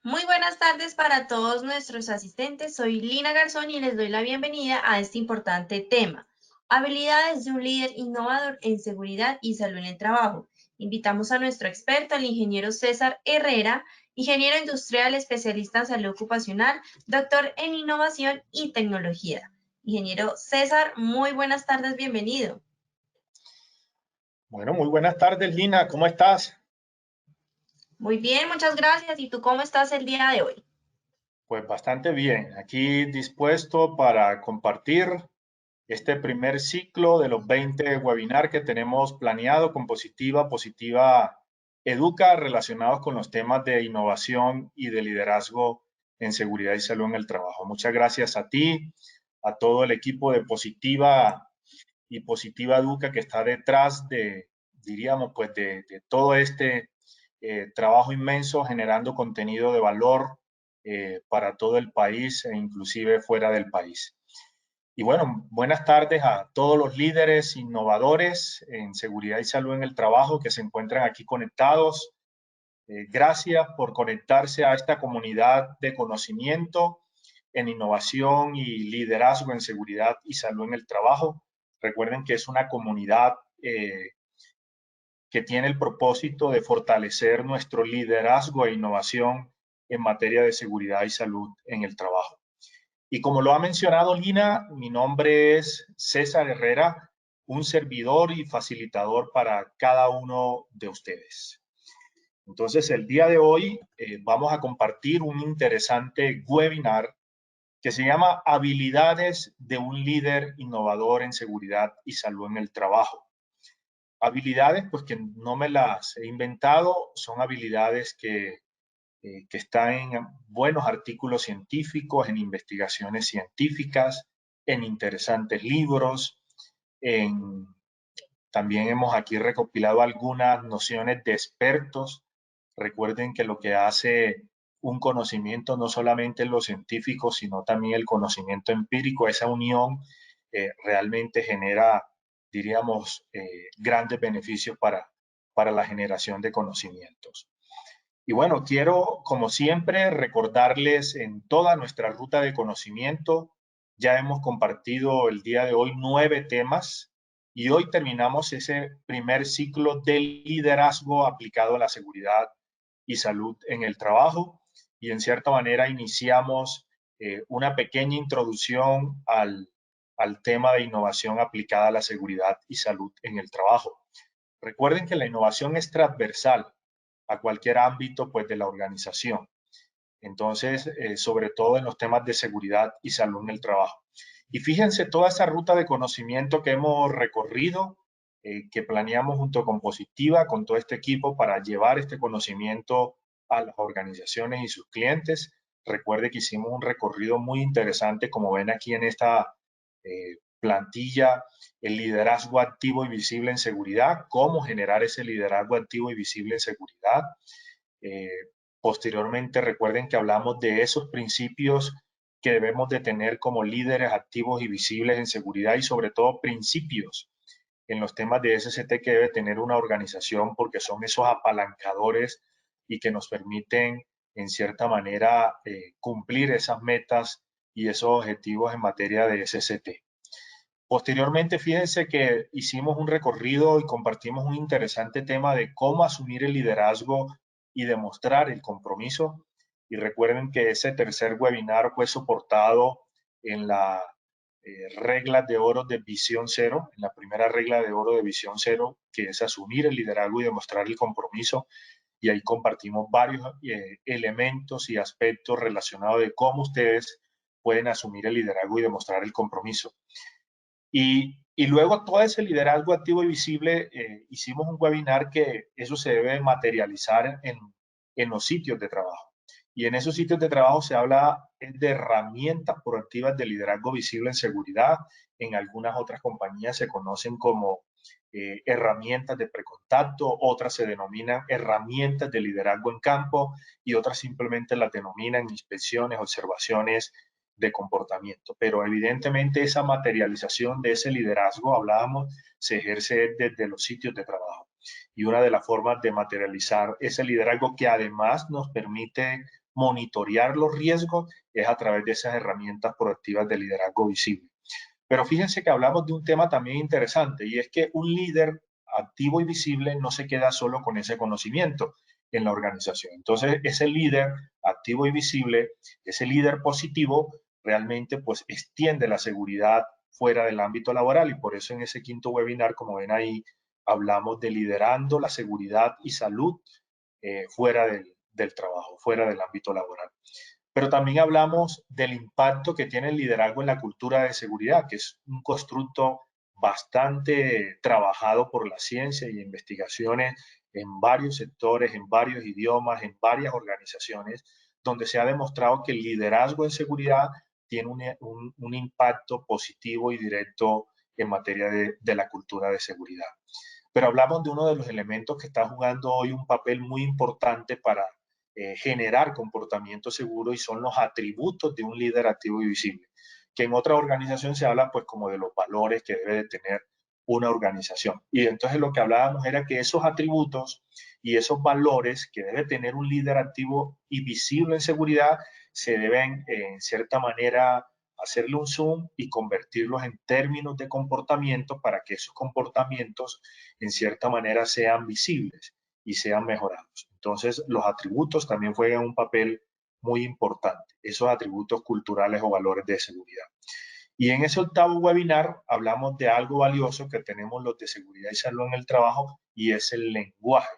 Muy buenas tardes para todos nuestros asistentes. Soy Lina Garzón y les doy la bienvenida a este importante tema, habilidades de un líder innovador en seguridad y salud en el trabajo. Invitamos a nuestro experto, el ingeniero César Herrera, ingeniero industrial especialista en salud ocupacional, doctor en innovación y tecnología. Ingeniero César, muy buenas tardes, bienvenido. Bueno, muy buenas tardes, Lina. ¿Cómo estás? Muy bien, muchas gracias. ¿Y tú cómo estás el día de hoy? Pues bastante bien. Aquí dispuesto para compartir este primer ciclo de los 20 webinars que tenemos planeado con Positiva Educa relacionados con los temas de innovación y de liderazgo en seguridad y salud en el trabajo. Muchas gracias a ti, a todo el equipo de Positiva y Positiva Educa que está detrás de, diríamos, pues de todo este trabajo inmenso generando contenido de valor para todo el país e inclusive fuera del país. Y bueno, buenas tardes a todos los líderes innovadores en seguridad y salud en el trabajo que se encuentran aquí conectados. Gracias por conectarse a esta comunidad de conocimiento en innovación y liderazgo en seguridad y salud en el trabajo. Recuerden que es una comunidad que tiene el propósito de fortalecer nuestro liderazgo e innovación en materia de seguridad y salud en el trabajo. Y como lo ha mencionado Lina, mi nombre es César Herrera, un servidor y facilitador para cada uno de ustedes. Entonces, el día de hoy vamos a compartir un interesante webinar que se llama Habilidades de un líder innovador en seguridad y salud en el trabajo. Habilidades, pues que no me las he inventado, son habilidades que están en buenos artículos científicos, en investigaciones científicas, en interesantes libros, también hemos aquí recopilado algunas nociones de expertos. Recuerden que lo que hace un conocimiento no solamente en lo científico, sino también el conocimiento empírico, esa unión realmente genera, diríamos, grandes beneficios para la generación de conocimientos. Y bueno, quiero, como siempre, recordarles en toda nuestra ruta de conocimiento, ya hemos compartido el día de hoy 9 temas y hoy terminamos ese primer ciclo del liderazgo aplicado a la seguridad y salud en el trabajo y en cierta manera iniciamos una pequeña introducción al tema de innovación aplicada a la seguridad y salud en el trabajo. Recuerden que la innovación es transversal a cualquier ámbito pues, de la organización. Entonces, sobre todo en los temas de seguridad y salud en el trabajo. Y fíjense toda esa ruta de conocimiento que hemos recorrido, que planeamos junto con Positiva, con todo este equipo para llevar este conocimiento a las organizaciones y sus clientes. Recuerde que hicimos un recorrido muy interesante, como ven aquí en esta plantilla, el liderazgo activo y visible en seguridad, cómo generar ese liderazgo activo y visible en seguridad. Eh, Posteriormente, recuerden que hablamos de esos principios que debemos de tener como líderes activos y visibles en seguridad y sobre todo principios en los temas de SCT que debe tener una organización porque son esos apalancadores y que nos permiten en cierta manera cumplir esas metas y esos objetivos en materia de SCT. Posteriormente, fíjense que hicimos un recorrido y compartimos un interesante tema de cómo asumir el liderazgo y demostrar el compromiso. Y recuerden que ese tercer webinar fue soportado en la regla de oro de Visión Cero, en la primera regla de oro de Visión Cero, que es asumir el liderazgo y demostrar el compromiso. Y ahí compartimos varios elementos y aspectos relacionados de cómo ustedes pueden asumir el liderazgo y demostrar el compromiso. Y luego todo ese liderazgo activo y visible, hicimos un webinar que eso se debe materializar en los sitios de trabajo. Y en esos sitios de trabajo se habla de herramientas proactivas de liderazgo visible en seguridad. En algunas otras compañías se conocen como herramientas de precontacto, otras se denominan herramientas de liderazgo en campo y otras simplemente las denominan inspecciones, observaciones de comportamiento. Pero evidentemente esa materialización de ese liderazgo, hablábamos, se ejerce desde los sitios de trabajo. Y una de las formas de materializar ese liderazgo, que además nos permite monitorear los riesgos, es a través de esas herramientas proactivas de liderazgo visible. Pero fíjense que hablamos de un tema también interesante, y es que un líder activo y visible no se queda solo con ese conocimiento en la organización. Entonces, ese líder activo y visible, ese líder positivo, realmente pues extiende la seguridad fuera del ámbito laboral, y por eso en ese quinto webinar, como ven ahí, hablamos de liderando la seguridad y salud fuera del trabajo, fuera del ámbito laboral. Pero también hablamos del impacto que tiene el liderazgo en la cultura de seguridad, que es un constructo bastante trabajado por la ciencia y investigaciones en varios sectores, en varios idiomas, en varias organizaciones, donde se ha demostrado que el liderazgo en seguridad tiene un impacto positivo y directo en materia de la cultura de seguridad. Pero hablamos de uno de los elementos que está jugando hoy un papel muy importante para generar comportamiento seguro, y son los atributos de un líder activo y visible, que en otra organización se habla pues como de los valores que debe de tener una organización. Y entonces lo que hablábamos era que esos atributos y esos valores que debe tener un líder activo y visible en seguridad se deben en cierta manera hacerle un zoom y convertirlos en términos de comportamiento para que esos comportamientos en cierta manera sean visibles y sean mejorados. Entonces, los atributos también juegan un papel muy importante, esos atributos culturales o valores de seguridad. Y en ese octavo webinar hablamos de algo valioso que tenemos los de seguridad y salud en el trabajo, y es el lenguaje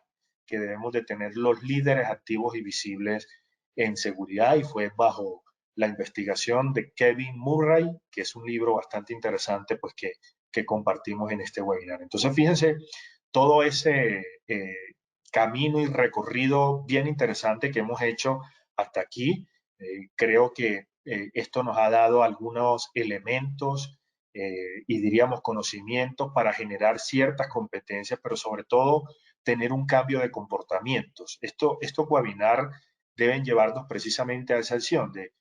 que debemos de tener los líderes activos y visibles en seguridad, y fue bajo la investigación de Kevin Murray, que es un libro bastante interesante pues que compartimos en este webinar. Entonces, fíjense, todo ese camino y recorrido bien interesante que hemos hecho hasta aquí. Creo que esto nos ha dado algunos elementos y diríamos conocimientos para generar ciertas competencias, pero sobre todo tener un cambio de comportamientos. Estos webinars deben llevarnos precisamente a esa acción de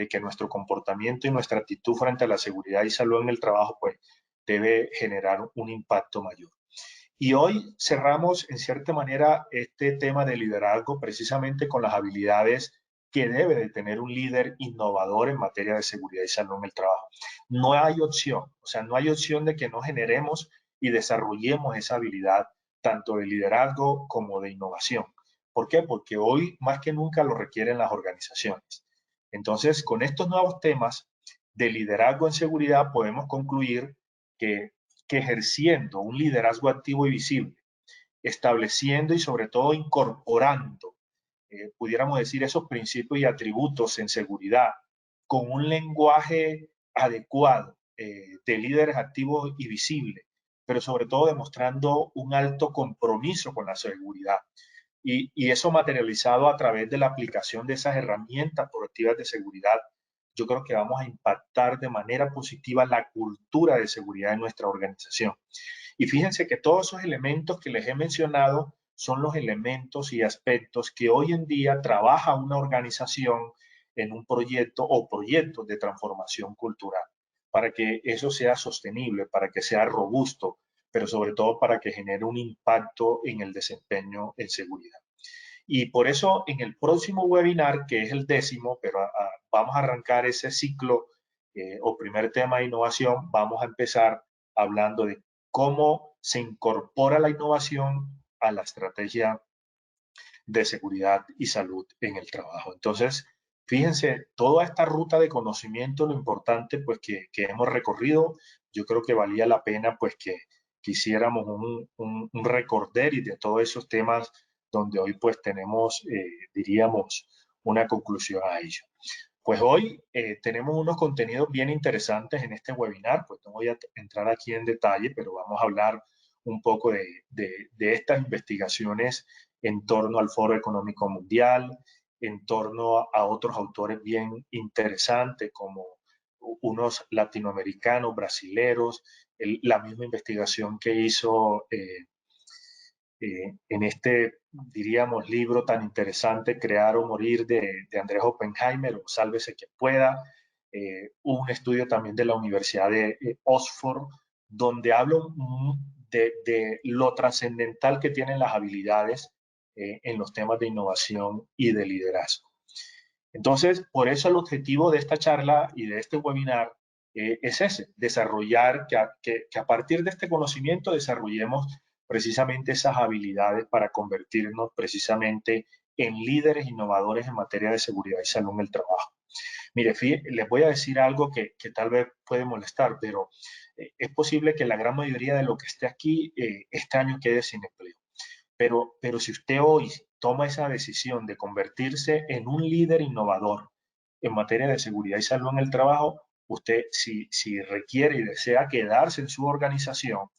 que nuestro comportamiento y nuestra actitud frente a la seguridad y salud en el trabajo pues debe generar un impacto mayor. Y hoy cerramos en cierta manera este tema de liderazgo precisamente con las habilidades que debe de tener un líder innovador en materia de seguridad y salud en el trabajo. No hay opción, o sea, no hay opción de que no generemos y desarrollemos esa habilidad tanto de liderazgo como de innovación. ¿Por qué? Porque hoy más que nunca lo requieren las organizaciones. Entonces, con estos nuevos temas de liderazgo en seguridad podemos concluir que ejerciendo un liderazgo activo y visible, estableciendo y sobre todo incorporando, pudiéramos decir, esos principios y atributos en seguridad, con un lenguaje adecuado de líderes activos y visibles, pero sobre todo demostrando un alto compromiso con la seguridad. Y eso materializado a través de la aplicación de esas herramientas proactivas de seguridad, yo creo que vamos a impactar de manera positiva la cultura de seguridad de nuestra organización. Y fíjense que todos esos elementos que les he mencionado son los elementos y aspectos que hoy en día trabaja una organización en un proyecto o proyectos de transformación cultural, para que eso sea sostenible, para que sea robusto, pero sobre todo para que genere un impacto en el desempeño en seguridad. Y por eso en el próximo webinar, que es el 10º, pero vamos a arrancar ese ciclo o primer tema de innovación, vamos a empezar hablando de cómo se incorpora la innovación a la estrategia de seguridad y salud en el trabajo. Entonces, fíjense, toda esta ruta de conocimiento, lo importante pues que hemos recorrido, yo creo que valía la pena pues que hiciéramos un recorder y de todos esos temas donde hoy pues tenemos, diríamos, una conclusión a ello. Pues hoy tenemos unos contenidos bien interesantes en este webinar, pues no voy a entrar aquí en detalle, pero vamos a hablar un poco de estas investigaciones en torno al Foro Económico Mundial, en torno a otros autores bien interesantes como unos latinoamericanos, brasileros, la misma investigación que hizo en este, diríamos, libro tan interesante, Crear o Morir, de Andrés Oppenheimer, o Sálvese quien pueda, un estudio también de la Universidad de Oxford, donde hablo de lo trascendental que tienen las habilidades en los temas de innovación y de liderazgo. Entonces, por eso el objetivo de esta charla y de este webinar es ese, desarrollar, que a partir de este conocimiento desarrollemos precisamente esas habilidades para convertirnos precisamente en líderes innovadores en materia de seguridad y salud en el trabajo. Mire, les voy a decir algo que tal vez puede molestar, pero es posible que la gran mayoría de lo que esté aquí este año quede sin empleo. Pero si usted hoy toma esa decisión de convertirse en un líder innovador en materia de seguridad y salud en el trabajo, usted si requiere y desea quedarse en su organización,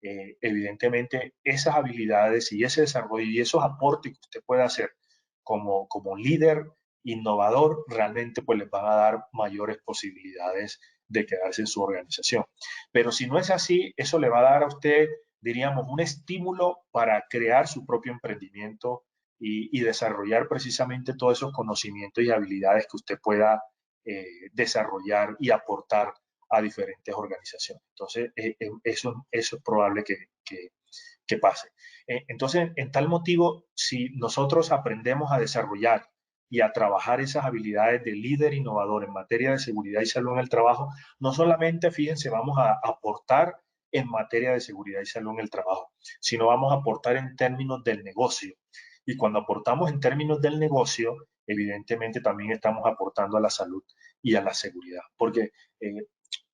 evidentemente esas habilidades y ese desarrollo y esos aportes que usted pueda hacer como líder innovador realmente pues les van a dar mayores posibilidades de quedarse en su organización. Pero si no es así, eso le va a dar a usted, diríamos, un estímulo para crear su propio emprendimiento y desarrollar precisamente todos esos conocimientos y habilidades que usted pueda desarrollar y aportar a diferentes organizaciones. Entonces, eso es probable que pase. Entonces, en tal motivo, si nosotros aprendemos a desarrollar y a trabajar esas habilidades de líder innovador en materia de seguridad y salud en el trabajo, no solamente, fíjense, vamos a aportar en materia de seguridad y salud en el trabajo, sino vamos a aportar en términos del negocio. Y cuando aportamos en términos del negocio, evidentemente también estamos aportando a la salud y a la seguridad, porque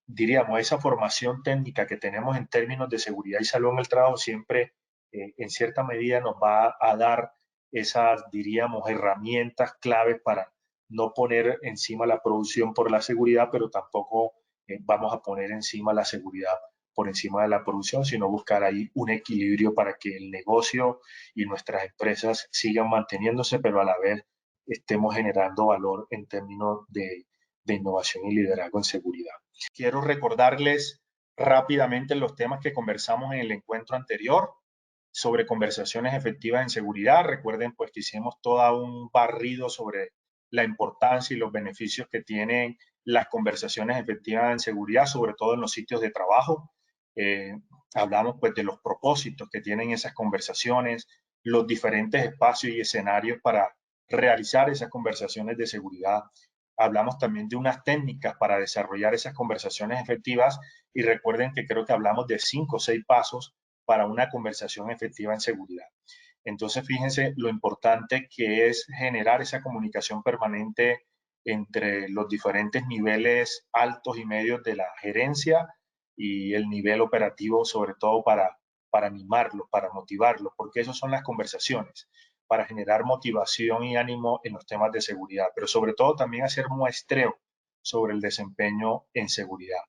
diríamos, esa formación técnica que tenemos en términos de seguridad y salud en el trabajo siempre, en cierta medida, nos va a dar esas, diríamos, herramientas claves para no poner encima la producción por la seguridad, pero tampoco vamos a poner encima la seguridad por encima de la producción, sino buscar ahí un equilibrio para que el negocio y nuestras empresas sigan manteniéndose, pero a la vez estemos generando valor en términos de innovación y liderazgo en seguridad. Quiero recordarles rápidamente los temas que conversamos en el encuentro anterior sobre conversaciones efectivas en seguridad. Recuerden pues que hicimos todo un barrido sobre la importancia y los beneficios que tienen las conversaciones efectivas en seguridad, sobre todo en los sitios de trabajo. Hablamos pues de los propósitos que tienen esas conversaciones, los diferentes espacios y escenarios para realizar esas conversaciones de seguridad. Hablamos también de unas técnicas para desarrollar esas conversaciones efectivas y recuerden que creo que hablamos de 5 o 6 pasos para una conversación efectiva en seguridad. Entonces, fíjense lo importante que es generar esa comunicación permanente entre los diferentes niveles altos y medios de la gerencia y el nivel operativo, sobre todo para animarlos, para motivarlos, porque esas son las conversaciones, para generar motivación y ánimo en los temas de seguridad, pero sobre todo también hacer muestreo sobre el desempeño en seguridad.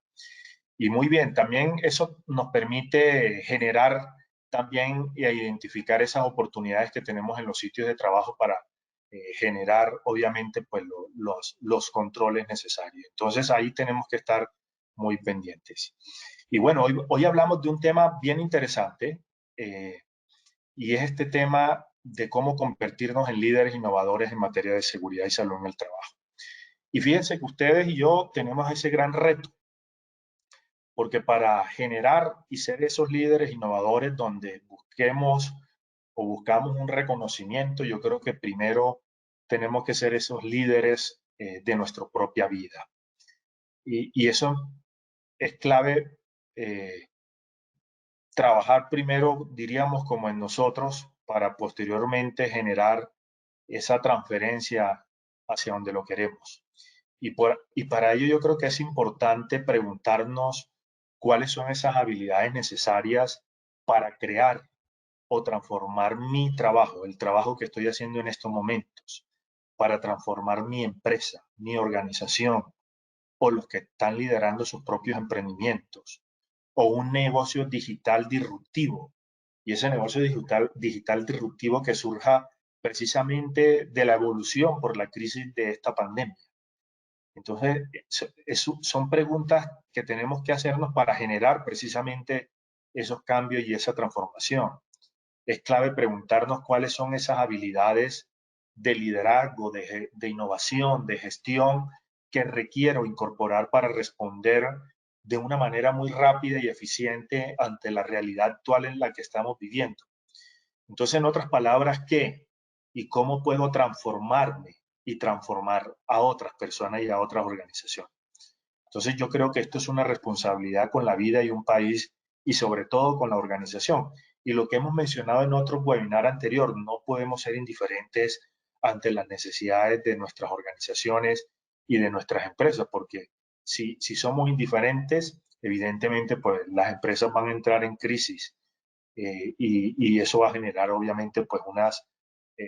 Y muy bien, también eso nos permite generar también e identificar esas oportunidades que tenemos en los sitios de trabajo para generar, obviamente, pues los controles necesarios. Entonces, ahí tenemos que estar muy pendientes. Y bueno, hoy hablamos de un tema bien interesante y es este tema de cómo convertirnos en líderes innovadores en materia de seguridad y salud en el trabajo. Y fíjense que ustedes y yo tenemos ese gran reto, porque para generar y ser esos líderes innovadores donde busquemos o buscamos un reconocimiento, yo creo que primero tenemos que ser esos líderes de nuestra propia vida. Y eso es clave, trabajar primero, diríamos, como en nosotros, para posteriormente generar esa transferencia hacia donde lo queremos. Y para ello yo creo que es importante preguntarnos cuáles son esas habilidades necesarias para crear o transformar mi trabajo, el trabajo que estoy haciendo en estos momentos, para transformar mi empresa, mi organización o los que están liderando sus propios emprendimientos o un negocio digital disruptivo. Y ese negocio digital disruptivo que surja precisamente de la evolución por la crisis de esta pandemia. Entonces, son preguntas que tenemos que hacernos para generar precisamente esos cambios y esa transformación. Es clave preguntarnos cuáles son esas habilidades de liderazgo, de innovación, de gestión que requiero incorporar para responder de una manera muy rápida y eficiente ante la realidad actual en la que estamos viviendo. Entonces, en otras palabras, ¿qué y cómo puedo transformarme y transformar a otras personas y a otras organizaciones? Entonces, yo creo que esto es una responsabilidad con la vida y un país y sobre todo con la organización. Y lo que hemos mencionado en otro webinar anterior, no podemos ser indiferentes ante las necesidades de nuestras organizaciones y de nuestras empresas, porque si somos indiferentes, evidentemente, pues las empresas van a entrar en crisis y eso va a generar obviamente pues unas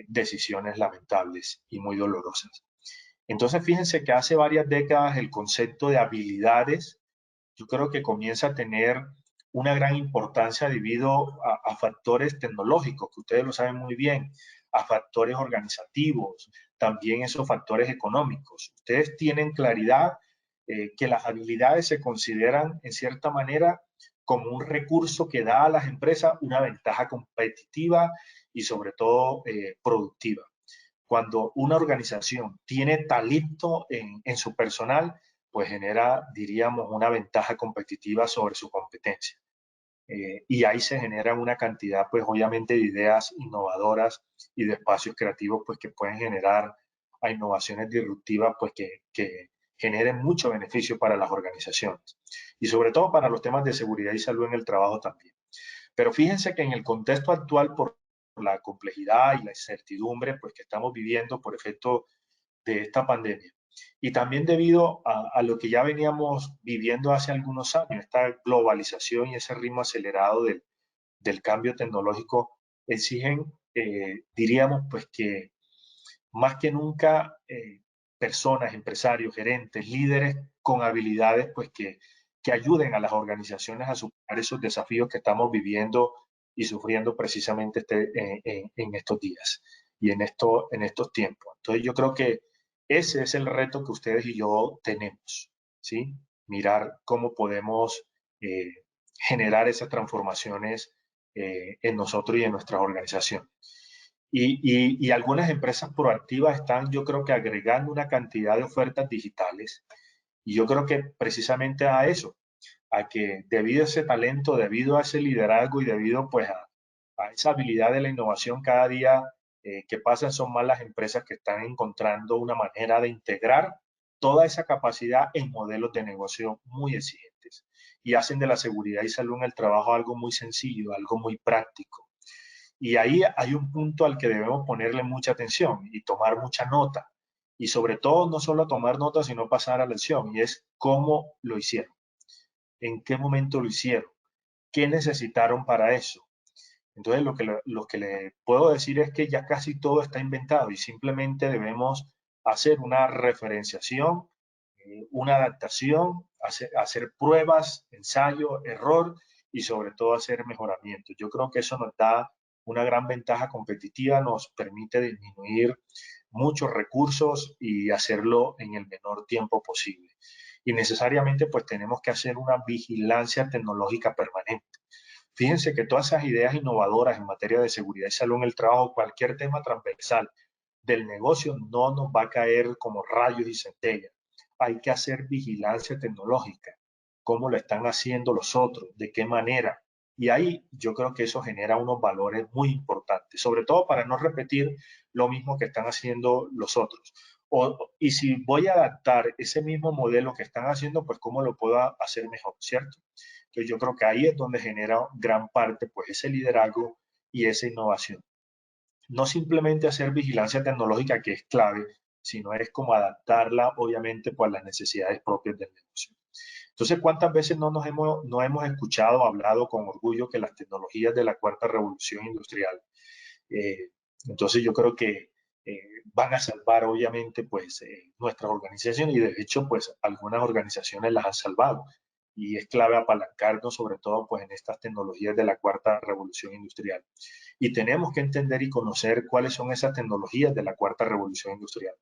decisiones lamentables y muy dolorosas. Entonces, fíjense que hace varias décadas el concepto de habilidades, yo creo que comienza a tener una gran importancia debido a factores tecnológicos, que ustedes lo saben muy bien, a factores organizativos, también esos factores económicos. Ustedes tienen claridad que las habilidades se consideran en cierta manera como un recurso que da a las empresas una ventaja competitiva y sobre todo productiva. Cuando una organización tiene talento en su personal, pues genera, diríamos, una ventaja competitiva sobre su competencia. Y ahí se genera una cantidad, pues obviamente, de ideas innovadoras y de espacios creativos, pues que pueden generar a innovaciones disruptivas, pues que generen mucho beneficio para las organizaciones y sobre todo para los temas de seguridad y salud en el trabajo también. Pero fíjense que en el contexto actual, por la complejidad y la incertidumbre pues, que estamos viviendo por efecto de esta pandemia, y también debido a lo que ya veníamos viviendo hace algunos años, esta globalización y ese ritmo acelerado del cambio tecnológico, exigen, diríamos, pues que más que nunca personas, empresarios, gerentes, líderes con habilidades pues que ayuden a las organizaciones a superar esos desafíos que estamos viviendo y sufriendo precisamente en estos días y en estos tiempos. Entonces yo creo que ese es el reto que ustedes y yo tenemos, ¿sí? Mirar cómo podemos eh, generar esas transformaciones en nosotros y en nuestras organizaciones. Y algunas empresas proactivas están, yo creo que agregando una cantidad de ofertas digitales. Y yo creo que precisamente a eso, a que debido a ese talento, debido a ese liderazgo y debido pues a esa habilidad de la innovación cada día que pasan son más las empresas que están encontrando una manera de integrar toda esa capacidad en modelos de negocio muy exigentes y hacen de la seguridad y salud en el trabajo algo muy sencillo, algo muy práctico. Y ahí hay un punto al que debemos ponerle mucha atención y tomar mucha nota. Y sobre todo, no solo tomar nota, sino pasar a la acción. Y es cómo lo hicieron, en qué momento lo hicieron, qué necesitaron para eso. Entonces, lo que le puedo decir es que ya casi todo está inventado y simplemente debemos hacer una referenciación, una adaptación, hacer pruebas, ensayo, error y sobre todo hacer mejoramientos. Yo creo que eso nos da una gran ventaja competitiva, nos permite disminuir muchos recursos y hacerlo en el menor tiempo posible. Y necesariamente pues tenemos que hacer una vigilancia tecnológica permanente. Fíjense que todas esas ideas innovadoras en materia de seguridad y salud en el trabajo, cualquier tema transversal del negocio no nos va a caer como rayos y centellas. Hay que hacer vigilancia tecnológica, cómo lo están haciendo los otros, de qué manera. Y ahí yo creo que eso genera unos valores muy importantes, sobre todo para no repetir lo mismo que están haciendo los otros. Y si voy a adaptar ese mismo modelo que están haciendo, pues cómo lo puedo hacer mejor, ¿cierto? Entonces yo creo que ahí es donde genera gran parte pues ese liderazgo y esa innovación. No simplemente hacer vigilancia tecnológica, que es clave, sino es como adaptarla, obviamente, pues, a las necesidades propias del negocio. Entonces, ¿cuántas veces no hemos escuchado, hablado con orgullo que las tecnologías de la cuarta revolución industrial, eh, entonces yo creo que van a salvar, obviamente, pues nuestras organizaciones y de hecho, pues algunas organizaciones las han salvado y es clave apalancarnos sobre todo pues en estas tecnologías de la cuarta revolución industrial. Y tenemos que entender y conocer cuáles son esas tecnologías de la cuarta revolución industrial.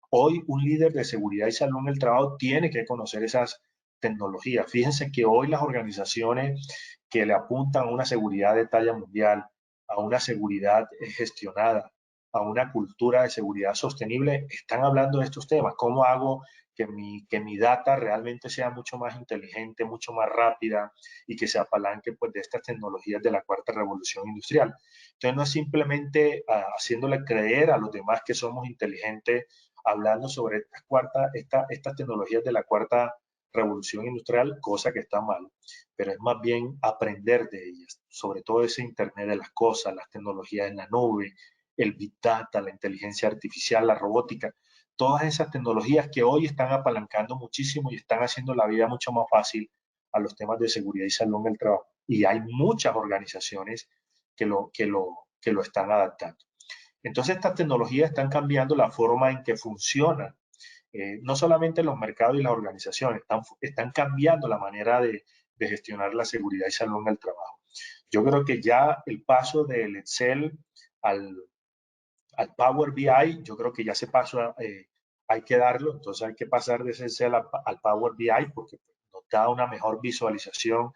Hoy un líder de seguridad y salud en el trabajo tiene que conocer esas tecnologías. Fíjense que hoy las organizaciones que le apuntan a una seguridad de talla mundial, a una seguridad gestionada, a una cultura de seguridad sostenible, están hablando de estos temas. ¿Cómo hago que mi data realmente sea mucho más inteligente, mucho más rápida y que se apalanque pues, de estas tecnologías de la cuarta revolución industrial? Entonces no es simplemente haciéndole creer a los demás que somos inteligentes, hablando sobre estas tecnologías de la cuarta revolución industrial, cosa que está mal, pero es más bien aprender de ellas, sobre todo ese Internet de las cosas, las tecnologías en la nube, el Big Data, la inteligencia artificial, la robótica, todas esas tecnologías que hoy están apalancando muchísimo y están haciendo la vida mucho más fácil a los temas de seguridad y salud en el trabajo. Y hay muchas organizaciones que lo están adaptando. Entonces, estas tecnologías están cambiando la forma en que funcionan, no solamente los mercados y las organizaciones, están cambiando la manera de gestionar la seguridad y salud en el trabajo. Yo creo que ya el paso del Excel al, al Power BI, yo creo que ya ese paso hay que darlo, entonces hay que pasar de ese Excel al Power BI porque nos da una mejor visualización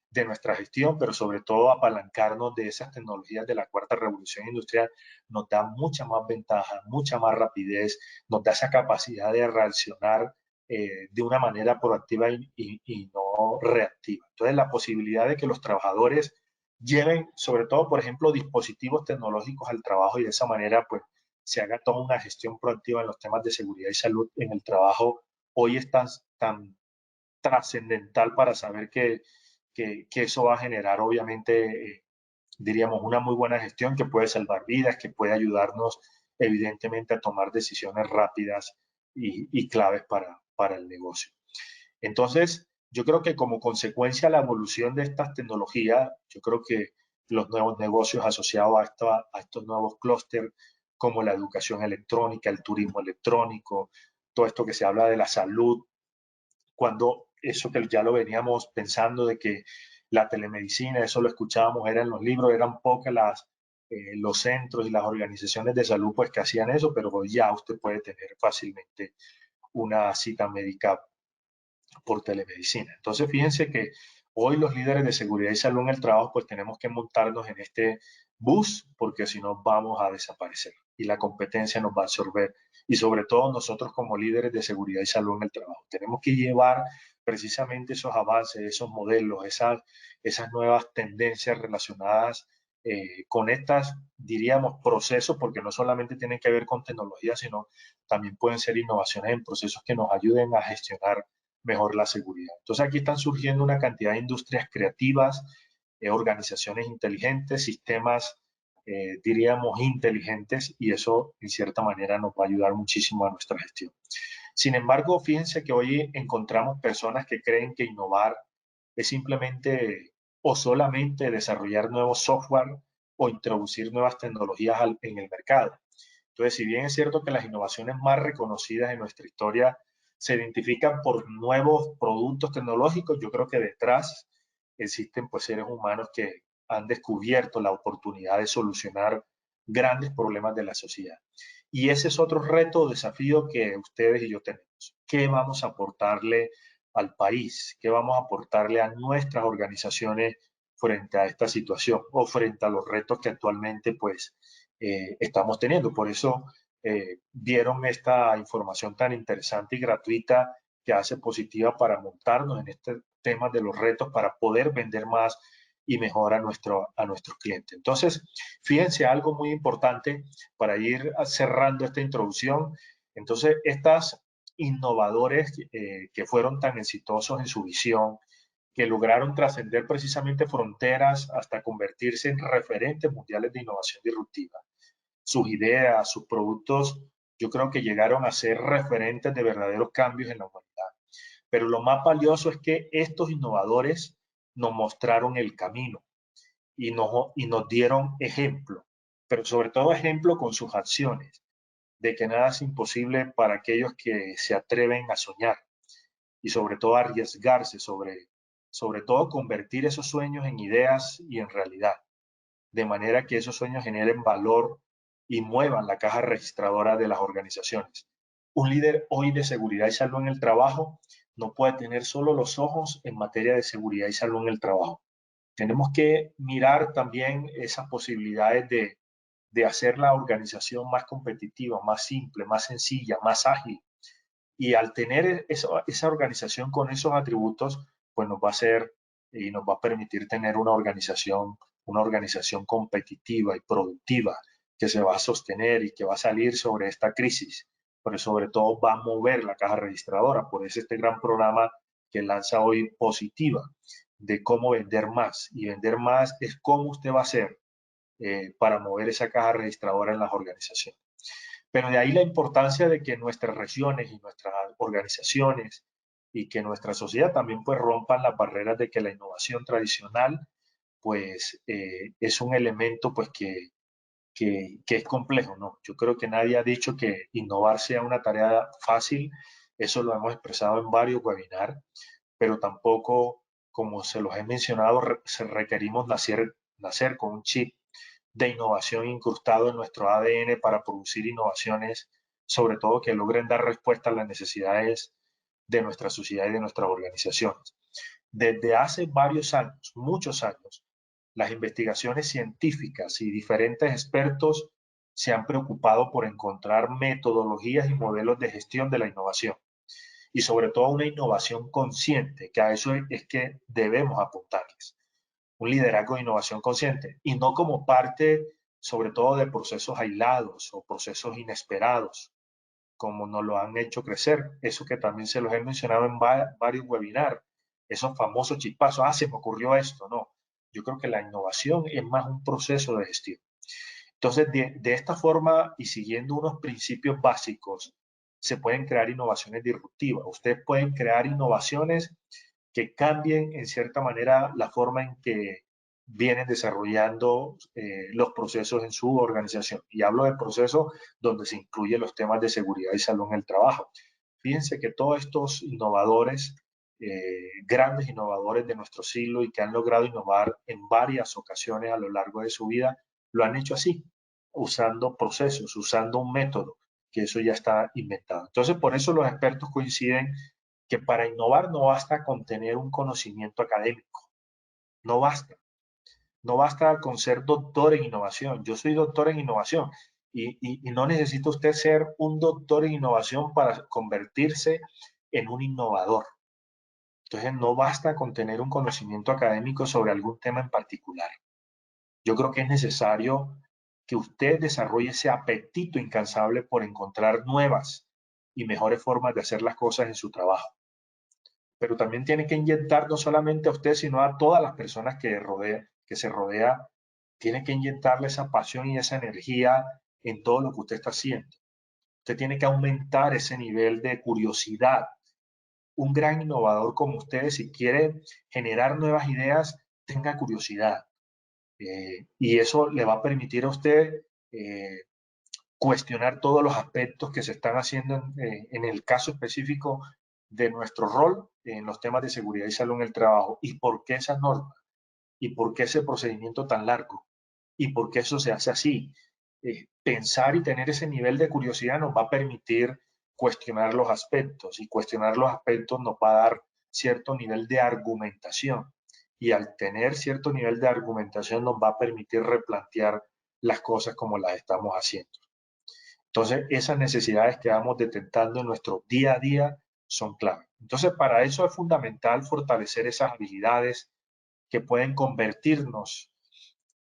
de nuestra gestión, pero sobre todo apalancarnos de esas tecnologías de la cuarta revolución industrial nos da mucha más ventaja, mucha más rapidez, nos da esa capacidad de reaccionar de una manera proactiva y no reactiva. Entonces, la posibilidad de que los trabajadores lleven, sobre todo, por ejemplo, dispositivos tecnológicos al trabajo y de esa manera, pues, se haga toda una gestión proactiva en los temas de seguridad y salud en el trabajo, hoy es tan trascendental para saber que eso va a generar, obviamente, diríamos, una muy buena gestión que puede salvar vidas, que puede ayudarnos, evidentemente, a tomar decisiones rápidas y claves para el negocio. Entonces, yo creo que como consecuencia de la evolución de estas tecnologías, yo creo que los nuevos negocios asociados a estos nuevos clústeres, como la educación electrónica, el turismo electrónico, todo esto que se habla de la salud, cuando eso que ya lo veníamos pensando de que la telemedicina, eso lo escuchábamos, era en los libros, eran pocas los centros y las organizaciones de salud pues que hacían eso, pero hoy ya usted puede tener fácilmente una cita médica por telemedicina. Entonces, fíjense que hoy los líderes de seguridad y salud en el trabajo, pues tenemos que montarnos en este bus, porque si no vamos a desaparecer y la competencia nos va a absorber. Y sobre todo nosotros como líderes de seguridad y salud en el trabajo, tenemos que llevar precisamente esos avances, esos modelos, esas nuevas tendencias relacionadas con estas, diríamos, procesos, porque no solamente tienen que ver con tecnología, sino también pueden ser innovaciones en procesos que nos ayuden a gestionar mejor la seguridad. Entonces aquí están surgiendo una cantidad de industrias creativas, organizaciones inteligentes, sistemas, diríamos, inteligentes, y eso en cierta manera nos va a ayudar muchísimo a nuestra gestión. Sin embargo, fíjense que hoy encontramos personas que creen que innovar es simplemente o solamente desarrollar nuevos software o introducir nuevas tecnologías en el mercado. Entonces, si bien es cierto que las innovaciones más reconocidas en nuestra historia se identifican por nuevos productos tecnológicos, yo creo que detrás existen pues seres humanos que han descubierto la oportunidad de solucionar grandes problemas de la sociedad. Y ese es otro reto o desafío que ustedes y yo tenemos. ¿Qué vamos a aportarle al país? ¿Qué vamos a aportarle a nuestras organizaciones frente a esta situación o frente a los retos que actualmente pues estamos teniendo? Por eso vieron esta información tan interesante y gratuita que hace positiva para montarnos en este tema de los retos para poder vender más y mejor a nuestros clientes. Entonces, fíjense algo muy importante para ir cerrando esta introducción. Entonces, estas innovadores que fueron tan exitosos en su visión, que lograron trascender precisamente fronteras hasta convertirse en referentes mundiales de innovación disruptiva. Sus ideas, sus productos, yo creo que llegaron a ser referentes de verdaderos cambios en la humanidad. Pero lo más valioso es que estos innovadores nos mostraron el camino y nos dieron ejemplo, pero sobre todo ejemplo con sus acciones, de que nada es imposible para aquellos que se atreven a soñar y sobre todo arriesgarse, sobre todo convertir esos sueños en ideas y en realidad, de manera que esos sueños generen valor y muevan la caja registradora de las organizaciones. Un líder hoy de seguridad y salud en el trabajo no puede tener solo los ojos en materia de seguridad y salud en el trabajo. Tenemos que mirar también esas posibilidades de de hacer la organización más competitiva, más simple, más sencilla, más ágil. Y al tener esa organización con esos atributos, pues nos va a hacer y nos va a permitir tener una organización competitiva y productiva que se va a sostener y que va a salir sobre esta crisis, pero sobre todo va a mover la caja registradora. Por eso este gran programa que lanza hoy Positiva, de cómo vender más. Y vender más es cómo usted va a hacer para mover esa caja registradora en las organizaciones. Pero de ahí la importancia de que nuestras regiones y nuestras organizaciones y que nuestra sociedad también pues rompan las barreras de que la innovación tradicional pues es un elemento pues que es complejo, ¿no? Yo creo que nadie ha dicho que innovar sea una tarea fácil, eso lo hemos expresado en varios webinars, pero tampoco, como se los he mencionado, requerimos nacer con un chip de innovación incrustado en nuestro ADN para producir innovaciones, sobre todo que logren dar respuesta a las necesidades de nuestra sociedad y de nuestras organizaciones. Desde hace varios años, muchos años, las investigaciones científicas y diferentes expertos se han preocupado por encontrar metodologías y modelos de gestión de la innovación y sobre todo una innovación consciente, que a eso es que debemos apuntarles. Un liderazgo de innovación consciente y no como parte sobre todo de procesos aislados o procesos inesperados, como nos lo han hecho crecer. Eso que también se los he mencionado en varios webinars, esos famosos chispazos, se me ocurrió esto, no. Yo creo que la innovación es más un proceso de gestión. Entonces, de esta forma y siguiendo unos principios básicos, se pueden crear innovaciones disruptivas. Ustedes pueden crear innovaciones que cambien en cierta manera la forma en que vienen desarrollando los procesos en su organización. Y hablo de procesos donde se incluyen los temas de seguridad y salud en el trabajo. Fíjense que todos estos innovadores, grandes innovadores de nuestro siglo y que han logrado innovar en varias ocasiones a lo largo de su vida, lo han hecho así, usando procesos, usando un método, que eso ya está inventado. Entonces, por eso los expertos coinciden que para innovar no basta con tener un conocimiento académico, no basta. No basta con ser doctor en innovación. Yo soy doctor en innovación y no necesita usted ser un doctor en innovación para convertirse en un innovador. Entonces, no basta con tener un conocimiento académico sobre algún tema en particular. Yo creo que es necesario que usted desarrolle ese apetito incansable por encontrar nuevas y mejores formas de hacer las cosas en su trabajo. Pero también tiene que inyectar no solamente a usted, sino a todas las personas que se rodea, tiene que inyectarle esa pasión y esa energía en todo lo que usted está haciendo. Usted tiene que aumentar ese nivel de curiosidad. Un gran innovador como usted, si quiere generar nuevas ideas, tenga curiosidad. Y eso le va a permitir a usted cuestionar todos los aspectos que se están haciendo en el caso específico de nuestro rol en los temas de seguridad y salud en el trabajo. ¿Y por qué esas normas? ¿Y por qué ese procedimiento tan largo? ¿Y por qué eso se hace así? Pensar y tener ese nivel de curiosidad nos va a permitir cuestionar los aspectos y cuestionar los aspectos nos va a dar cierto nivel de argumentación y al tener cierto nivel de argumentación nos va a permitir replantear las cosas como las estamos haciendo. Entonces, esas necesidades que vamos detectando en nuestro día a día son clave. Entonces, para eso es fundamental fortalecer esas habilidades que pueden convertirnos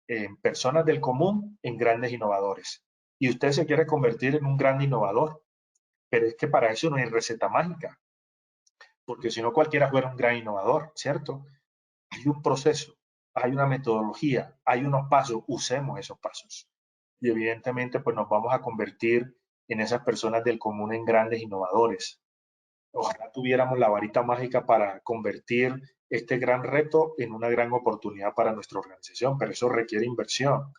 en personas del común en grandes innovadores. Y usted se quiere convertir en un gran innovador, pero es que para eso no hay receta mágica, porque si no cualquiera fuera un gran innovador, ¿cierto? Hay un proceso, hay una metodología, hay unos pasos, usemos esos pasos. Y evidentemente pues nos vamos a convertir en esas personas del común en grandes innovadores. Ojalá tuviéramos la varita mágica para convertir este gran reto en una gran oportunidad para nuestra organización, pero eso requiere inversión,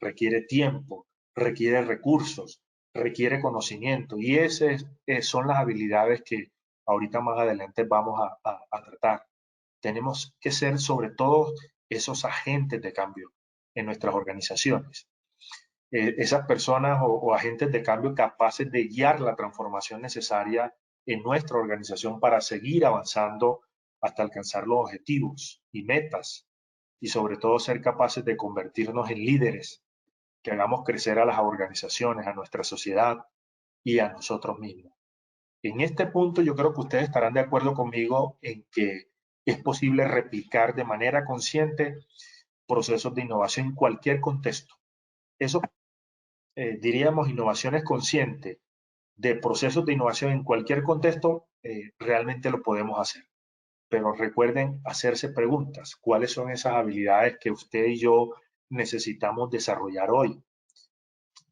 requiere tiempo, requiere recursos, requiere conocimiento y esas son las habilidades que ahorita más adelante vamos a tratar. Tenemos que ser sobre todo esos agentes de cambio en nuestras organizaciones. Esas personas o agentes de cambio capaces de guiar la transformación necesaria en nuestra organización para seguir avanzando hasta alcanzar los objetivos y metas y sobre todo ser capaces de convertirnos en líderes que hagamos crecer a las organizaciones, a nuestra sociedad y a nosotros mismos. En este punto yo creo que ustedes estarán de acuerdo conmigo en que es posible replicar de manera consciente procesos de innovación en cualquier contexto. Eso, diríamos, innovaciones conscientes de procesos de innovación en cualquier contexto, realmente lo podemos hacer. Pero recuerden hacerse preguntas. ¿Cuáles son esas habilidades que usted y yo necesitamos desarrollar hoy?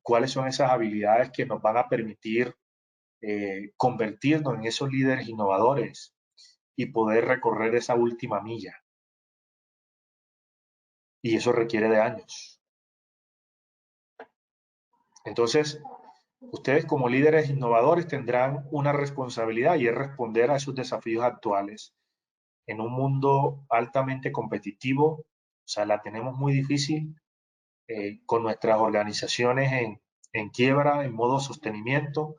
¿Cuáles son esas habilidades que nos van a permitir convertirnos en esos líderes innovadores y poder recorrer esa última milla? Y eso requiere de años. Entonces, ustedes como líderes innovadores tendrán una responsabilidad y es responder a esos desafíos actuales en un mundo altamente competitivo. O sea, la tenemos muy difícil, con nuestras organizaciones en quiebra, en modo sostenimiento,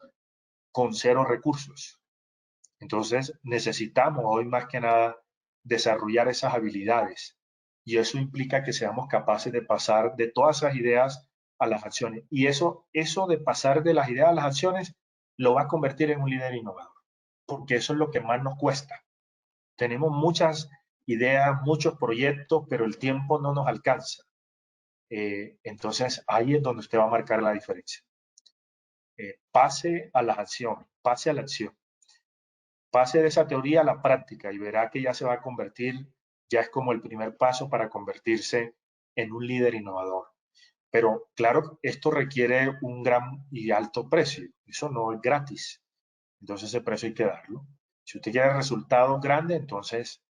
con cero recursos. Entonces, necesitamos hoy más que nada desarrollar esas habilidades y eso implica que seamos capaces de pasar de todas esas ideas a las acciones. Y eso de pasar de las ideas a las acciones lo va a convertir en un líder innovador, porque eso es lo que más nos cuesta. Tenemos muchas ideas, muchos proyectos, pero el tiempo no nos alcanza. Entonces, ahí es donde usted va a marcar la diferencia. Pase a la acción, pase a la acción. Pase de esa teoría a la práctica y verá que ya se va a convertir, ya es como el primer paso para convertirse en un líder innovador. Pero claro, esto requiere un gran y alto precio. Eso no es gratis. Entonces ese precio hay que darlo. Si usted quiere resultados grandes, entonces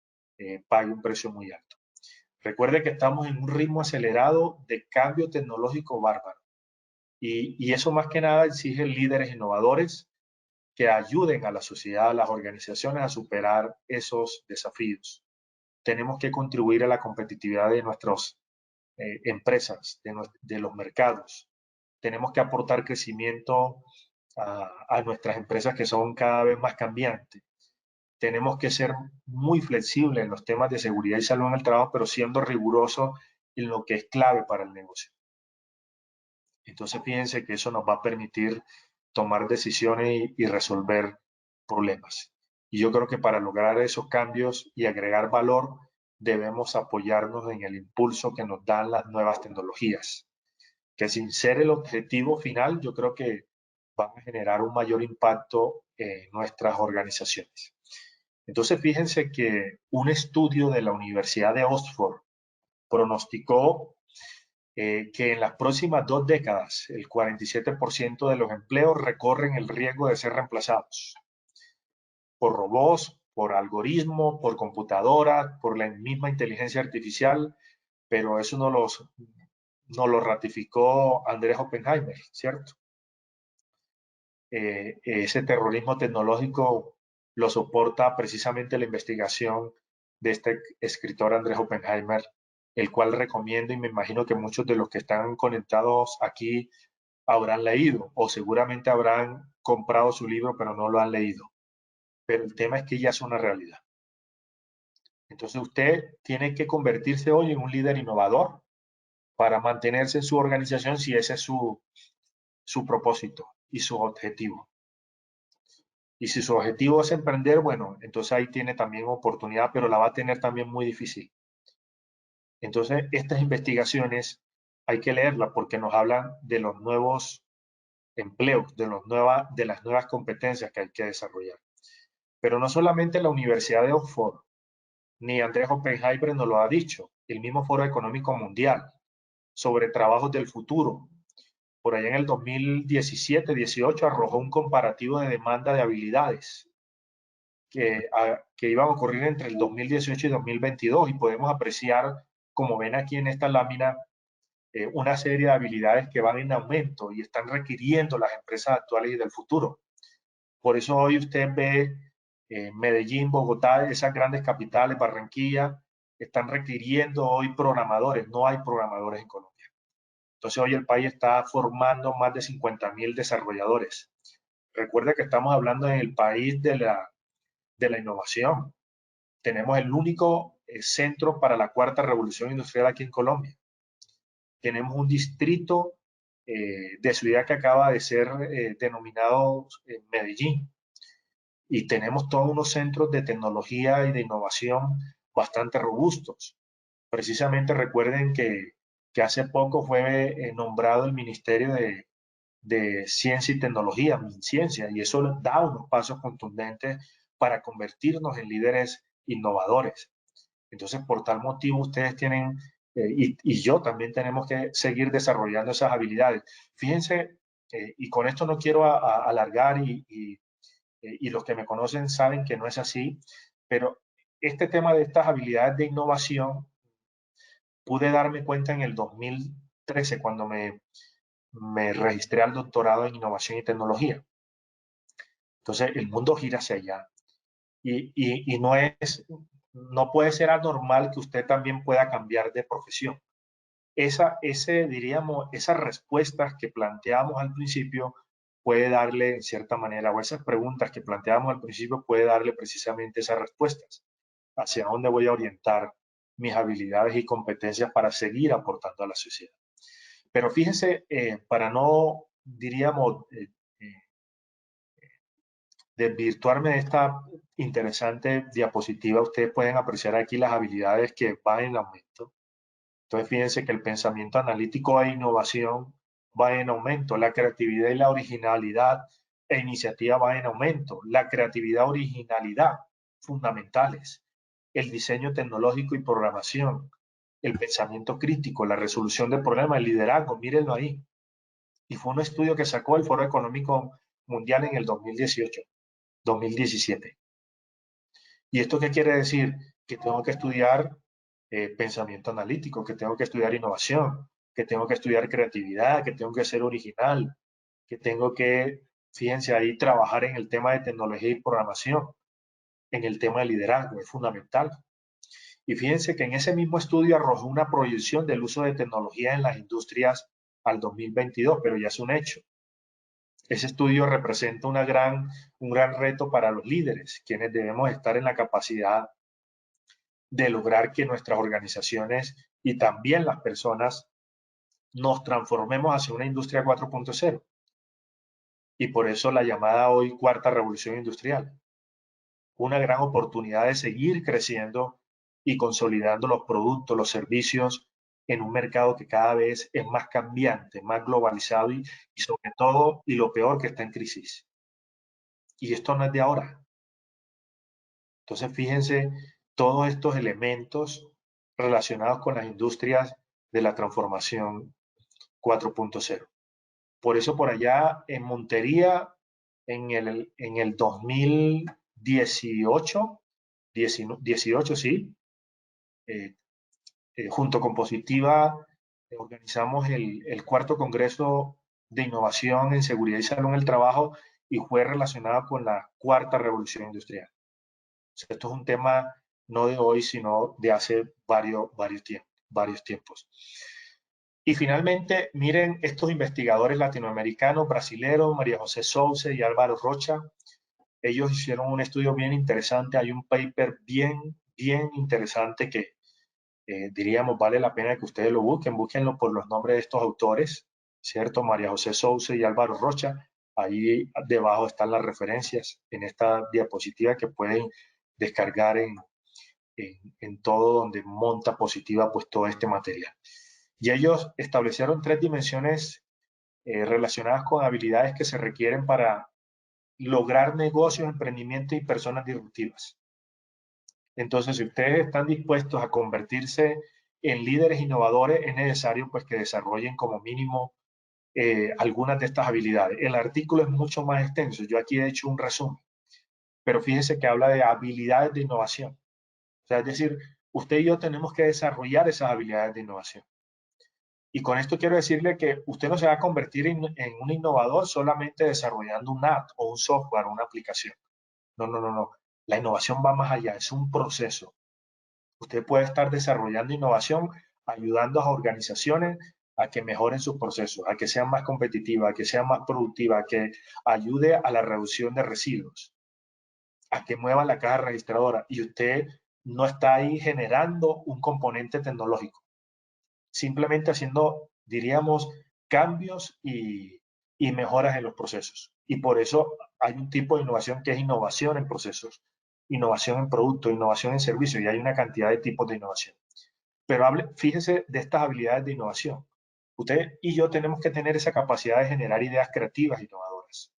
pague un precio muy alto. Recuerde que estamos en un ritmo acelerado de cambio tecnológico bárbaro. Y eso más que nada exige líderes innovadores que ayuden a la sociedad, a las organizaciones a superar esos desafíos. Tenemos que contribuir a la competitividad de nuestras empresas, de los mercados. Tenemos que aportar crecimiento a nuestras empresas que son cada vez más cambiantes. Tenemos que ser muy flexibles en los temas de seguridad y salud en el trabajo, pero siendo rigurosos en lo que es clave para el negocio. Entonces fíjense que eso nos va a permitir tomar decisiones y resolver problemas. Y yo creo que para lograr esos cambios y agregar valor, debemos apoyarnos en el impulso que nos dan las nuevas tecnologías, que sin ser el objetivo final, yo creo que van a generar un mayor impacto en nuestras organizaciones. Entonces fíjense que un estudio de la Universidad de Oxford pronosticó que en las próximas 2 décadas el 47% de los empleos recorren el riesgo de ser reemplazados por robots, por algoritmos, por computadoras, por la misma inteligencia artificial, pero eso no lo ratificó Andrés Oppenheimer, ¿cierto? Ese terrorismo tecnológico lo soporta precisamente la investigación de este escritor Andrés Oppenheimer, el cual recomiendo y me imagino que muchos de los que están conectados aquí habrán leído o seguramente habrán comprado su libro pero no lo han leído. Pero el tema es que ya es una realidad. Entonces usted tiene que convertirse hoy en un líder innovador para mantenerse en su organización si ese es su propósito y su objetivo. Y si su objetivo es emprender, bueno, entonces ahí tiene también oportunidad, pero la va a tener también muy difícil. Entonces, estas investigaciones hay que leerlas porque nos hablan de los nuevos empleos, de las nuevas competencias que hay que desarrollar. Pero no solamente la Universidad de Oxford, ni Andrés Oppenheimer nos lo ha dicho, el mismo Foro Económico Mundial, sobre trabajos del futuro. Por allá en el 2017-18 arrojó un comparativo de demanda de habilidades que iban a ocurrir entre el 2018 y 2022 y podemos apreciar, como ven aquí en esta lámina, una serie de habilidades que van en aumento y están requiriendo las empresas actuales y del futuro. Por eso hoy usted ve Medellín, Bogotá, esas grandes capitales, Barranquilla, están requiriendo hoy programadores, no hay programadores en Colombia. Entonces hoy el país está formando más de 50.000 desarrolladores. Recuerda que estamos hablando en el país de la innovación. Tenemos el único centro para la cuarta revolución industrial aquí en Colombia. Tenemos un distrito de ciudad que acaba de ser denominado Medellín. Y tenemos todos unos centros de tecnología y de innovación bastante robustos. Precisamente recuerden que hace poco fue nombrado el Ministerio de Ciencia y Tecnología, MinCiencia, y eso da unos pasos contundentes para convertirnos en líderes innovadores. Entonces, por tal motivo, ustedes tienen, y yo también tenemos que seguir desarrollando esas habilidades. Fíjense, y con esto no quiero alargar, y los que me conocen saben que no es así, pero este tema de estas habilidades de innovación, pude darme cuenta en el 2013 cuando me registré al doctorado en innovación y tecnología. Entonces, el mundo gira hacia allá. Y no puede ser anormal que usted también pueda cambiar de profesión. Diríamos, esas respuestas que planteamos al principio puede darle, en cierta manera, o esas preguntas que planteamos al principio puede darle precisamente esas respuestas. Hacia dónde voy a orientar mis habilidades y competencias para seguir aportando a la sociedad. Pero fíjense, para no, diríamos, desvirtuarme de esta interesante diapositiva, ustedes pueden apreciar aquí las habilidades que van en aumento. Entonces, fíjense que el pensamiento analítico e innovación va en aumento, la creatividad y la originalidad e iniciativa va en aumento, la creatividad, originalidad, fundamentales, el diseño tecnológico y programación, el pensamiento crítico, la resolución de problemas, el liderazgo, mírenlo ahí. Y fue un estudio que sacó el Foro Económico Mundial en el 2018, 2017. ¿Y esto qué quiere decir? Que tengo que estudiar pensamiento analítico, que tengo que estudiar innovación, que tengo que estudiar creatividad, que tengo que ser original, que tengo que, fíjense ahí, trabajar en el tema de tecnología y programación, en el tema de liderazgo, es fundamental. Y fíjense que en ese mismo estudio arrojó una proyección del uso de tecnología en las industrias al 2022, pero ya es un hecho. Ese estudio representa un gran reto para los líderes, quienes debemos estar en la capacidad de lograr que nuestras organizaciones y también las personas nos transformemos hacia una industria 4.0. Y por eso la llamada hoy cuarta revolución industrial. Una gran oportunidad de seguir creciendo y consolidando los productos, los servicios en un mercado que cada vez es más cambiante, más globalizado y sobre todo, y lo peor, que está en crisis. Y esto no es de ahora. Entonces, fíjense todos estos elementos relacionados con las industrias de la transformación 4.0. Por eso por allá en Montería, en el 2018, 18, sí, eh, junto con Positiva, organizamos el cuarto Congreso de Innovación en Seguridad y Salud en el Trabajo y fue relacionado con la cuarta revolución industrial. O sea, esto es un tema no de hoy, sino de hace varios tiempos. Y finalmente, miren estos investigadores latinoamericanos, brasileños, María José Sousa y Álvaro Rocha. Ellos hicieron un estudio bien interesante. Hay un paper bien interesante que diríamos vale la pena que ustedes lo busquen. Búsquenlo por los nombres de estos autores, ¿cierto? María José Sousa y Álvaro Rocha. Ahí debajo están las referencias en esta diapositiva que pueden descargar en todo donde monta Positiva pues todo este material. Y ellos establecieron 3 dimensiones relacionadas con habilidades que se requieren para lograr negocios, emprendimiento y personas disruptivas. Entonces, si ustedes están dispuestos a convertirse en líderes innovadores, es necesario pues que desarrollen como mínimo algunas de estas habilidades. El artículo es mucho más extenso. Yo aquí he hecho un resumen, pero fíjense que habla de habilidades de innovación. O sea, es decir, usted y yo tenemos que desarrollar esas habilidades de innovación. Y con esto quiero decirle que usted no se va a convertir en un innovador solamente desarrollando un app o un software o una aplicación. No. La innovación va más allá, es un proceso. Usted puede estar desarrollando innovación ayudando a organizaciones a que mejoren sus procesos, a que sean más competitivas, a que sean más productivas, a que ayude a la reducción de residuos, a que mueva la caja registradora. Y usted no está ahí generando un componente tecnológico, simplemente haciendo, diríamos, cambios y mejoras en los procesos. Y por eso hay un tipo de innovación que es innovación en procesos, innovación en producto, innovación en servicio, y hay una cantidad de tipos de innovación. Pero fíjese de estas habilidades de innovación. Usted y yo tenemos que tener esa capacidad de generar ideas creativas e innovadoras.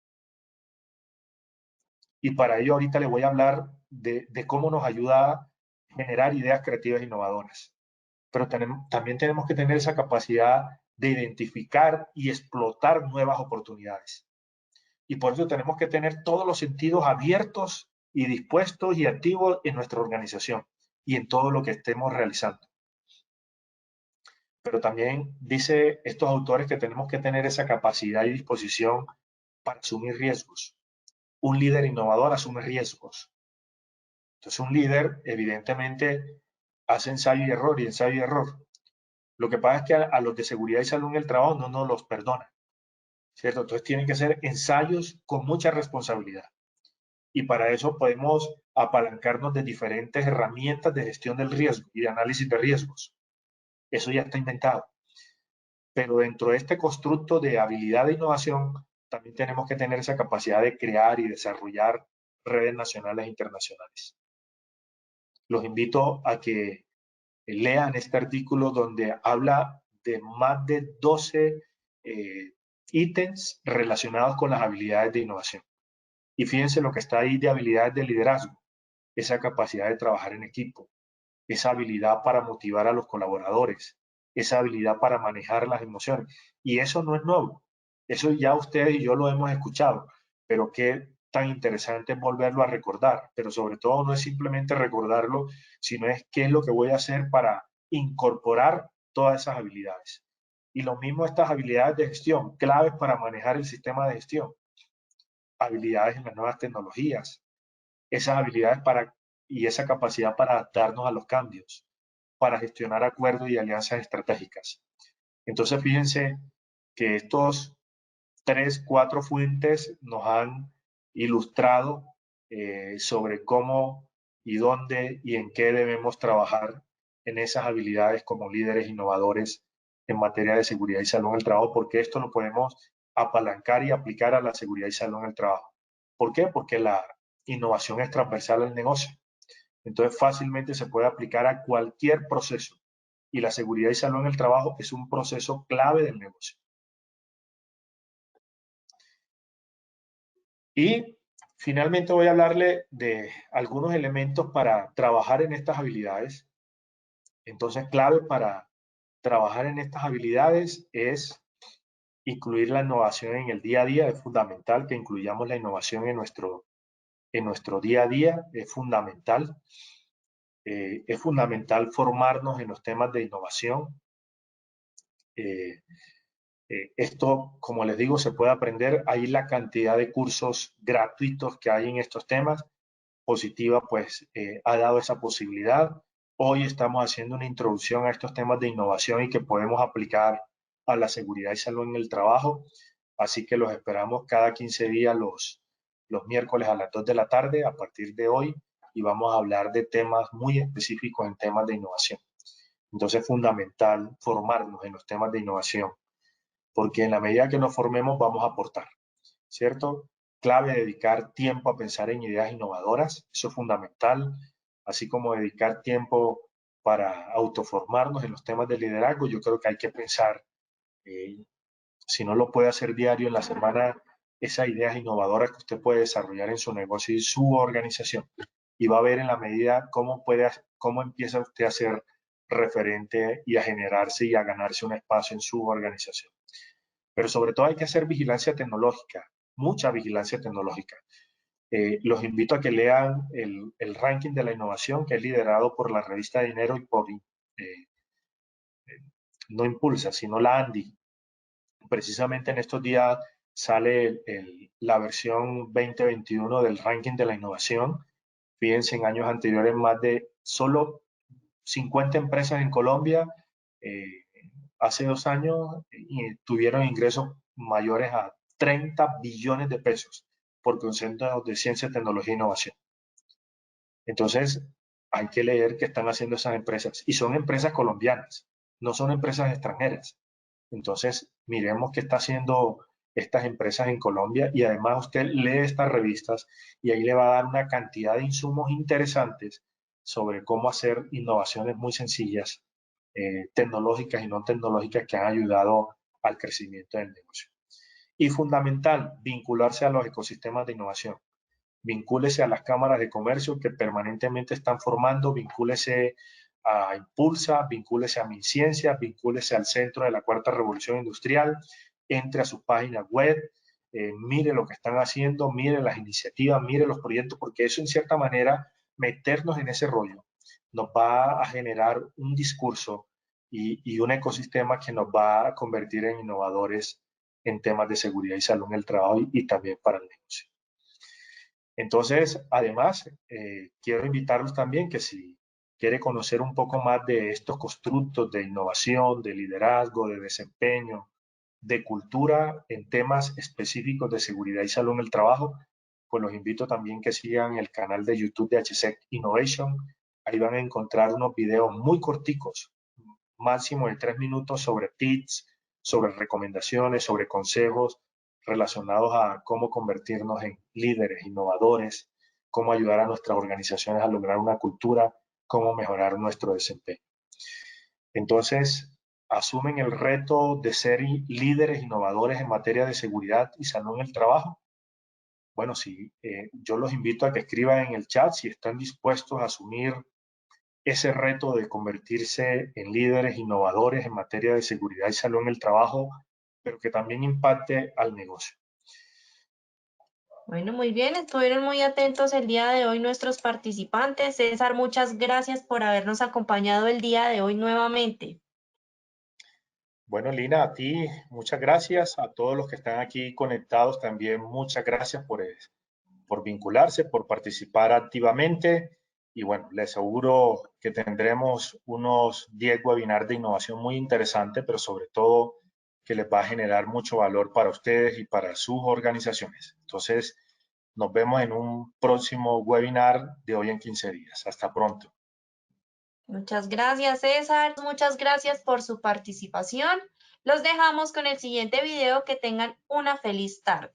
Y para ello ahorita le voy a hablar de cómo nos ayuda a generar ideas creativas e innovadoras. Pero también tenemos que tener esa capacidad de identificar y explotar nuevas oportunidades. Y por eso tenemos que tener todos los sentidos abiertos y dispuestos y activos en nuestra organización y en todo lo que estemos realizando. Pero también dice estos autores que tenemos que tener esa capacidad y disposición para asumir riesgos. Un líder innovador asume riesgos. Entonces un líder evidentemente hace ensayo y error y ensayo y error. Lo que pasa es que a los de seguridad y salud en el trabajo no nos los perdonan, ¿cierto? Entonces tienen que ser ensayos con mucha responsabilidad. Y para eso podemos apalancarnos de diferentes herramientas de gestión del riesgo y de análisis de riesgos. Eso ya está inventado. Pero dentro de este constructo de habilidad de innovación, también tenemos que tener esa capacidad de crear y desarrollar redes nacionales e internacionales. Los invito a que lean este artículo donde habla de más de 12 ítems relacionados con las habilidades de innovación. Y fíjense lo que está ahí de habilidades de liderazgo, esa capacidad de trabajar en equipo, esa habilidad para motivar a los colaboradores, esa habilidad para manejar las emociones. Y eso no es nuevo, eso ya ustedes y yo lo hemos escuchado, pero qué tan interesante es volverlo a recordar, pero sobre todo no es simplemente recordarlo, sino es qué es lo que voy a hacer para incorporar todas esas habilidades. Y lo mismo estas habilidades de gestión, claves para manejar el sistema de gestión, habilidades en las nuevas tecnologías, esas habilidades para, y esa capacidad para adaptarnos a los cambios, para gestionar acuerdos y alianzas estratégicas. Entonces, fíjense que estos 4 fuentes nos han ilustrado sobre cómo y dónde y en qué debemos trabajar en esas habilidades como líderes innovadores en materia de seguridad y salud en el trabajo, porque esto lo podemos apalancar y aplicar a la seguridad y salud en el trabajo. ¿Por qué? Porque la innovación es transversal al negocio. Entonces fácilmente se puede aplicar a cualquier proceso y la seguridad y salud en el trabajo es un proceso clave del negocio. Y finalmente voy a hablarle de algunos elementos para trabajar en estas habilidades. Entonces, clave para trabajar en estas habilidades es incluir la innovación en el día a día. Es fundamental que incluyamos la innovación en nuestro día a día. Es fundamental. Es fundamental formarnos en los temas de innovación. Esto, como les digo, se puede aprender. Ahí la cantidad de cursos gratuitos que hay en estos temas. Positiva, pues, ha dado esa posibilidad. Hoy estamos haciendo una introducción a estos temas de innovación y que podemos aplicar a la seguridad y salud en el trabajo. Así que los esperamos cada 15 días los miércoles a las 2 de la tarde a partir de hoy y vamos a hablar de temas muy específicos en temas de innovación. Entonces es fundamental formarnos en los temas de innovación porque en la medida que nos formemos vamos a aportar, ¿cierto? Clave dedicar tiempo a pensar en ideas innovadoras, eso es fundamental, así como dedicar tiempo para autoformarnos en los temas de liderazgo. Yo creo que hay que pensar, si no lo puede hacer diario en la semana, esas ideas innovadoras que usted puede desarrollar en su negocio y su organización. Y va a ver en la medida cómo empieza usted a ser referente y a generarse y a ganarse un espacio en su organización. Pero sobre todo hay que hacer vigilancia tecnológica, mucha vigilancia tecnológica. Los invito a que lean el ranking de la innovación que es liderado por la revista Dinero y por, no Impulsa, sino la Andy. Precisamente en estos días sale la versión 2021 del ranking de la innovación. Fíjense, en años anteriores más de solo 50 empresas en Colombia hace 2 años tuvieron ingresos mayores a 30 billones de pesos por conceptos de ciencia, tecnología e innovación. Entonces, hay que leer qué están haciendo esas empresas. Y son empresas colombianas, no son empresas extranjeras. Entonces, miremos qué está haciendo estas empresas en Colombia y además usted lee estas revistas y ahí le va a dar una cantidad de insumos interesantes sobre cómo hacer innovaciones muy sencillas, tecnológicas y no tecnológicas que han ayudado al crecimiento del negocio. Y fundamental, vincularse a los ecosistemas de innovación. Vincúlese a las cámaras de comercio que permanentemente están formando, vincúlese a Impulsa, vincúlese a MinCiencia, vincúlese al Centro de la Cuarta Revolución Industrial, entre a sus páginas web, mire lo que están haciendo, mire las iniciativas, mire los proyectos, porque eso en cierta manera, meternos en ese rollo, nos va a generar un discurso y un ecosistema que nos va a convertir en innovadores en temas de seguridad y salud en el trabajo y también para el negocio. Entonces, además, quiero invitarlos también que si quiere conocer un poco más de estos constructos de innovación, de liderazgo, de desempeño, de cultura en temas específicos de seguridad y salud en el trabajo, pues los invito también que sigan el canal de YouTube de HSEC Innovation. Ahí van a encontrar unos videos muy corticos, máximo de 3 minutos sobre tips, sobre recomendaciones, sobre consejos relacionados a cómo convertirnos en líderes, innovadores, cómo ayudar a nuestras organizaciones a lograr una cultura, cómo mejorar nuestro desempeño. Entonces, asumen el reto de ser líderes innovadores en materia de seguridad y salud en el trabajo. Bueno, sí, yo los invito a que escriban en el chat si están dispuestos a asumir ese reto de convertirse en líderes innovadores en materia de seguridad y salud en el trabajo, pero que también impacte al negocio. Bueno, muy bien, estuvieron muy atentos el día de hoy nuestros participantes. César, muchas gracias por habernos acompañado el día de hoy nuevamente. Bueno, Lina, a ti muchas gracias, a todos los que están aquí conectados también muchas gracias por vincularse, por participar activamente y bueno, les aseguro que tendremos unos 10 webinars de innovación muy interesantes, pero sobre todo que les va a generar mucho valor para ustedes y para sus organizaciones. Entonces, nos vemos en un próximo webinar de hoy en 15 días. Hasta pronto. Muchas gracias, César. Muchas gracias por su participación. Los dejamos con el siguiente video. Que tengan una feliz tarde.